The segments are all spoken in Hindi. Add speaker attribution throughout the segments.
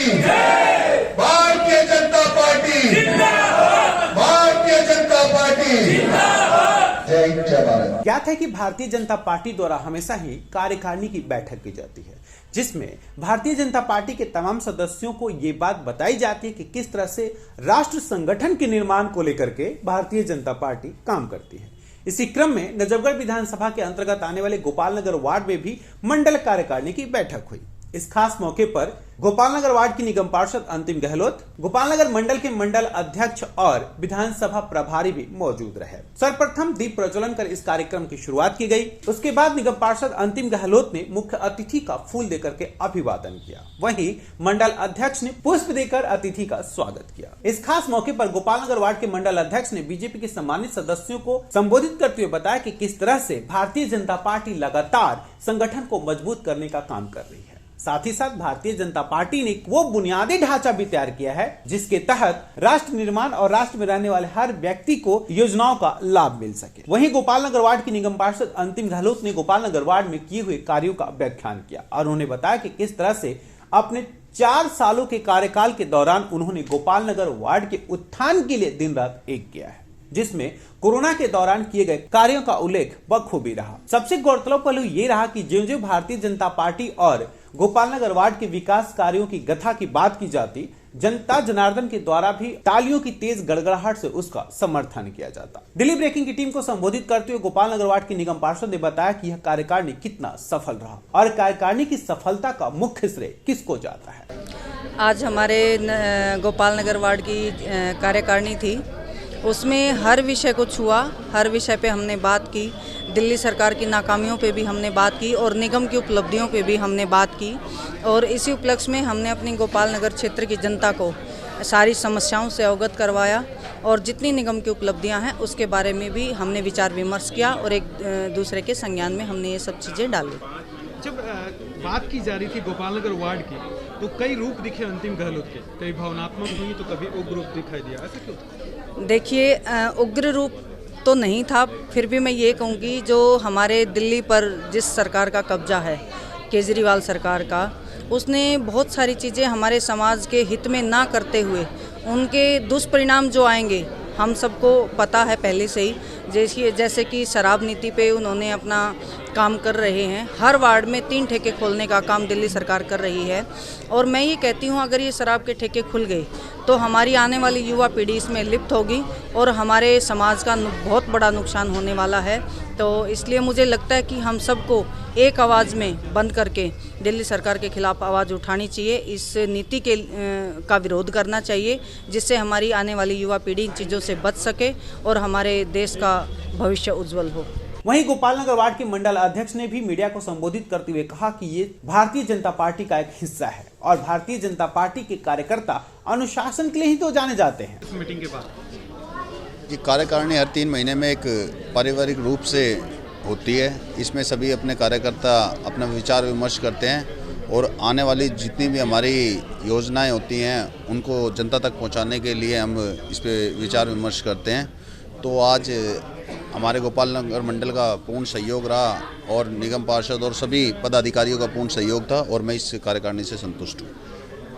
Speaker 1: की भारतीय जनता पार्टी भारतीय जनता पार्टी जय भारत।
Speaker 2: ज्ञात है कि भारतीय जनता पार्टी द्वारा हमेशा ही कार्यकारिणी की बैठक की जाती है, जिसमें भारतीय जनता पार्टी के तमाम सदस्यों को ये बात बताई जाती है कि किस तरह से राष्ट्र संगठन के निर्माण को लेकर के भारतीय जनता पार्टी काम करती है। इसी क्रम में नजफगढ़ विधानसभा के अंतर्गत आने वाले गोपालनगर वार्ड में भी मंडल कार्यकारिणी की बैठक हुई। इस खास मौके पर गोपालनगर वार्ड की निगम पार्षद अंतिम गहलोत, गोपालनगर मंडल के मंडल अध्यक्ष और विधानसभा प्रभारी भी मौजूद रहे। सर्वप्रथम दीप प्रज्वलन कर इस कार्यक्रम की शुरुआत की गई। उसके बाद निगम पार्षद अंतिम गहलोत ने मुख्य अतिथि का फूल देकर के अभिवादन किया। वहीं मंडल अध्यक्ष ने पुष्प देकर अतिथि का स्वागत किया। इस खास मौके पर गोपालनगर वार्ड के मंडल अध्यक्ष ने बीजेपी के सम्मानित सदस्यों को संबोधित करते हुए बताया कि किस तरह से भारतीय जनता पार्टी लगातार संगठन को मजबूत करने का काम कर रही है। साथ ही साथ भारतीय जनता पार्टी ने वो बुनियादी ढांचा भी तैयार किया है जिसके तहत राष्ट्र निर्माण और राष्ट्र में रहने वाले हर व्यक्ति को योजनाओं का लाभ मिल सके। वहीं गोपालनगर वार्ड की निगम पार्षद अंतिम गहलोत ने गोपालनगर वार्ड में किए हुए कार्यों का व्याख्यान किया और उन्होंने बताया कि किस तरह से अपने 4 सालों के कार्यकाल के दौरान उन्होंने गोपालनगर वार्ड के उत्थान के लिए दिन रात एक किया है, जिसमें कोरोना के दौरान किए गए कार्यों का उल्लेख बखूबी रहा। सबसे गौरतलब पहलू ये रहा कि ज्यों ज्यों भारतीय जनता पार्टी और गोपालनगर वार्ड के विकास कार्यों की गथा की बात की जाती, जनता जनार्दन के द्वारा भी तालियों की तेज गड़गड़ाहट से उसका समर्थन किया जाता। दिल्ली ब्रेकिंग की टीम को संबोधित करते हुए गोपालनगर वार्ड के निगम पार्षद ने बताया कि यह कार्यकारिणी कितना सफल रहा और कार्यकारिणी की सफलता का मुख्य श्रेय किसको जाता है।
Speaker 3: आज हमारे गोपालनगर वार्ड की कार्यकारिणी थी, उसमें हर विषय को छुआ, हर विषय पे हमने बात की। दिल्ली सरकार की नाकामियों पे भी हमने बात की और निगम की उपलब्धियों पे भी हमने बात की और इसी उपलक्ष्य में हमने अपनी गोपालनगर क्षेत्र की जनता को सारी समस्याओं से अवगत करवाया और जितनी निगम की उपलब्धियां हैं उसके बारे में भी हमने विचार विमर्श किया और एक दूसरे के संज्ञान में हमने ये सब चीज़ें डाली।
Speaker 4: जब बात की जा रही थी गोपालनगर वार्ड की तो कई रूप दिखे अंतिम गहलोत के, कई भावनात्मक हुई तो कभी उग्र रूप दिखाई दिया, ऐसा क्यों?
Speaker 3: देखिए, उग्र रूप तो नहीं था, फिर भी मैं ये कहूँगी जो हमारे दिल्ली पर जिस सरकार का कब्जा है, केजरीवाल सरकार का, उसने बहुत सारी चीज़ें हमारे समाज के हित में ना करते हुए उनके दुष्परिणाम जो आएंगे हम सबको पता है पहले से ही। जैसे कि शराब नीति पे उन्होंने अपना काम कर रहे हैं। हर वार्ड में 3 ठेके खोलने का काम दिल्ली सरकार कर रही है और मैं ये कहती हूँ अगर ये शराब के ठेके खुल गए तो हमारी आने वाली युवा पीढ़ी इसमें लिप्त होगी और हमारे समाज का बहुत बड़ा नुकसान होने वाला है। तो इसलिए मुझे लगता है कि हम सबको एक आवाज़ में बंद करके दिल्ली सरकार के खिलाफ आवाज़ उठानी चाहिए, इस नीति का विरोध करना चाहिए जिससे हमारी आने वाली युवा पीढ़ी इन चीज़ों से बच सके और हमारे देश का भविष्य उज्जवल हो।
Speaker 2: वहीं गोपालनगर वार्ड के मंडल अध्यक्ष ने भी मीडिया को संबोधित करते हुए कहा कि ये भारतीय जनता पार्टी का एक हिस्सा है और भारतीय जनता पार्टी के कार्यकर्ता अनुशासन के लिए ही तो जाने जाते हैं।
Speaker 4: इस मीटिंग के बाद
Speaker 5: ये कार्यकारिणी हर 3 महीने में एक पारिवारिक रूप से होती है। इसमें सभी अपने कार्यकर्ता अपना विचार विमर्श करते हैं और आने वाली जितनी भी हमारी योजनाएं होती हैं उनको जनता तक पहुंचाने के लिए हम इस पर विचार विमर्श करते हैं। तो आज हमारे गोपालनगर मंडल का पूर्ण सहयोग रहा और निगम पार्षद और सभी पदाधिकारियों का पूर्ण सहयोग था और मैं इस कार्यकारिणी से संतुष्ट हूँ।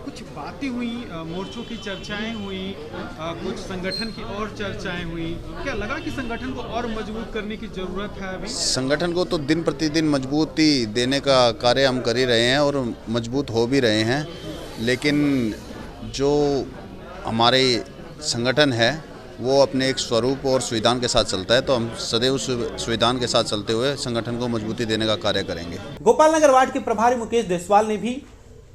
Speaker 4: कुछ बातें हुई, मोर्चों की चर्चाएं हुई, कुछ संगठन की और चर्चाएं हुई। क्या लगा कि संगठन को और मजबूत करने की जरूरत है अभी? संगठन को तो दिन प्रतिदिन मजबूती देने का कार्य हम कर ही रहे हैं और मजबूत हो भी रहे हैं, लेकिन जो हमारे संगठन है वो अपने एक स्वरूप और संविधान के साथ चलता है, तो हम सदैव उस संविधान के साथ चलते हुए संगठन को मजबूती देने का कार्य करेंगे।
Speaker 2: गोपालनगर वार्ड के प्रभारी मुकेश देसवाल ने भी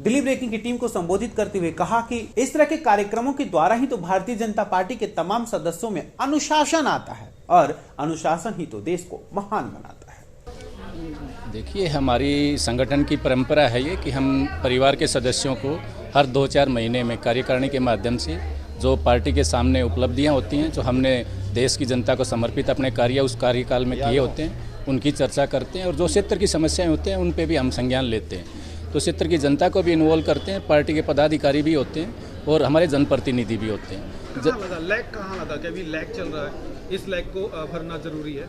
Speaker 2: दिल्ली ब्रेकिंग की टीम को संबोधित करते हुए कहा कि इस तरह के कार्यक्रमों के द्वारा ही तो भारतीय जनता पार्टी के तमाम सदस्यों में अनुशासन आता है और अनुशासन ही तो देश को महान बनाता है।
Speaker 6: देखिए, हमारी संगठन की परंपरा है ये कि हम परिवार के सदस्यों को हर 2-4 महीने में कार्यकारिणी के माध्यम से जो पार्टी के सामने उपलब्धियां होती हैं, जो हमने देश की जनता को समर्पित अपने कार्य उस कार्यकाल में किए होते हैं, उनकी चर्चा करते हैं और जो क्षेत्र की समस्याएं होती हैं उन पे भी हम संज्ञान लेते हैं। तो क्षेत्र की जनता को भी इन्वॉल्व करते हैं, पार्टी के पदाधिकारी भी होते हैं और हमारे जनप्रतिनिधि भी होते हैं।
Speaker 4: लैग कहाँ लगा कि अभी लैग चल रहा है, इस लैग को भरना जरूरी है?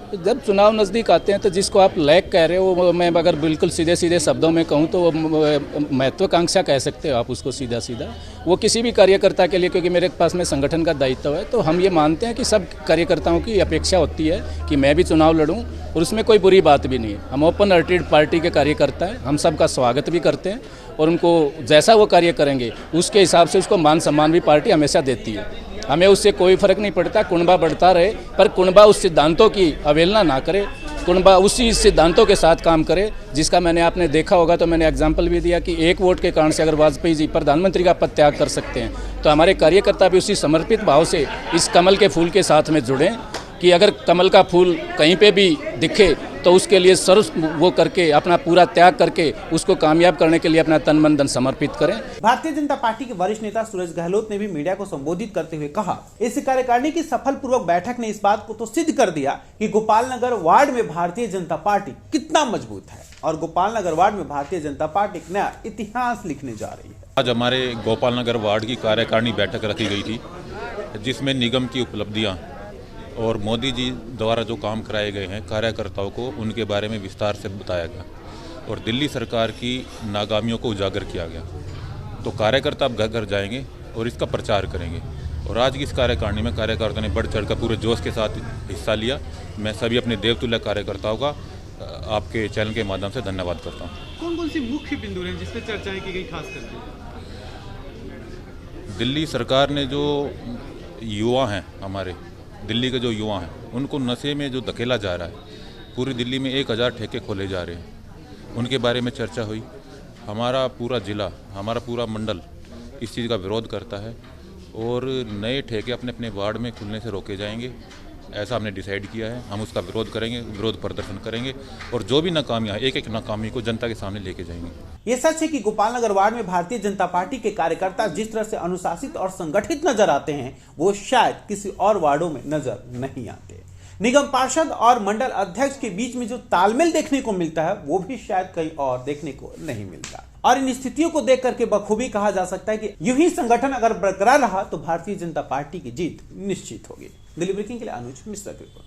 Speaker 6: जब चुनाव नज़दीक आते हैं तो जिसको आप लैग कह रहे हो वो मैं अगर बिल्कुल सीधे सीधे शब्दों में कहूँ तो महत्वाकांक्षा कह सकते हो आप उसको सीधा सीधा। वो किसी भी कार्यकर्ता के लिए, क्योंकि मेरे पास में संगठन का दायित्व है, तो हम ये मानते हैं कि सब कार्यकर्ताओं की अपेक्षा होती है कि मैं भी चुनाव लड़ूं और उसमें कोई बुरी बात भी नहीं है। हम ओपन हार्टेड पार्टी के कार्यकर्ता हैं, हम सबका स्वागत भी करते हैं और उनको जैसा वो कार्य करेंगे उसके हिसाब से उसको मान सम्मान भी पार्टी हमेशा देती है। हमें उससे कोई फर्क नहीं पड़ता, कुनबा बढ़ता रहे पर कुनबा उस सिद्धांतों की अवहेलना ना करे, कुनबा उसी सिद्धांतों के साथ काम करे जिसका मैंने आपने देखा होगा। तो मैंने एग्जाम्पल भी दिया कि 1 वोट के कारण से अगर वाजपेयी जी प्रधानमंत्री का पद त्याग कर सकते हैं तो हमारे कार्यकर्ता भी उसी समर्पित भाव से इस कमल के फूल के साथ में जुड़ें कि अगर कमल का फूल कहीं पे भी दिखे तो उसके लिए सर्व वो करके अपना पूरा त्याग करके उसको कामयाब करने के लिए अपना तन मन धन समर्पित करें।
Speaker 2: भारतीय जनता पार्टी के वरिष्ठ नेता सुरेश गहलोत ने भी मीडिया को संबोधित करते हुए कहा, इस कार्यकारिणी की सफलपूर्वक बैठक ने इस बात को तो सिद्ध कर दिया कि गोपालनगर वार्ड में भारतीय जनता पार्टी कितना मजबूत है और गोपालनगर वार्ड में भारतीय जनता पार्टी एक नया इतिहास लिखने जा रही है।
Speaker 7: आज हमारे गोपालनगर वार्ड की कार्यकारिणी बैठक रखी गई थी जिसमें निगम की उपलब्धियां और मोदी जी द्वारा जो काम कराए गए हैं कार्यकर्ताओं को उनके बारे में विस्तार से बताया गया और दिल्ली सरकार की नाकामियों को उजागर किया गया। तो कार्यकर्ता अब घर घर जाएंगे और इसका प्रचार करेंगे और आज की इस कार्यकारिणी में कार्यकर्ताओं ने बढ़ चढ़कर पूरे जोश के साथ हिस्सा लिया। मैं सभी अपने देवतुल्य कार्यकर्ताओं का आपके चैनल के माध्यम से धन्यवाद करता हूँ।
Speaker 4: कौन कौन सी मुख्य बिंदु हैं जिस पर चर्चाएं की गई खास करके?
Speaker 7: दिल्ली सरकार ने जो युवा हैं, हमारे दिल्ली के जो युवा हैं उनको नशे में जो धकेला जा रहा है, पूरी दिल्ली में 1000 ठेके खोले जा रहे हैं, उनके बारे में चर्चा हुई। हमारा पूरा ज़िला, हमारा पूरा मंडल इस चीज़ का विरोध करता है और नए ठेके अपने अपने वार्ड में खुलने से रोके जाएंगे, ऐसा हमने डिसाइड किया है। हम उसका विरोध करेंगे, विरोध प्रदर्शन करेंगे और जो भी नाकामियाँ हैं एक एक नाकामी को जनता के सामने लेके जाएंगे।
Speaker 2: ये सच है कि गोपालनगर वार्ड में भारतीय जनता पार्टी के कार्यकर्ता जिस तरह से अनुशासित और संगठित नजर आते हैं वो शायद किसी और वार्डों में नजर नहीं आते। निगम पार्षद और मंडल अध्यक्ष के बीच में जो तालमेल देखने को मिलता है वो भी शायद कहीं और देखने को नहीं मिलता और इन स्थितियों को देख करके बखूबी कहा जा सकता है कि यूं ही संगठन अगर बरकरार रहा तो भारतीय जनता पार्टी की जीत निश्चित होगी। दिल्ली ब्रेकिंग के लिए अनुज मिश्रा की रिपोर्ट।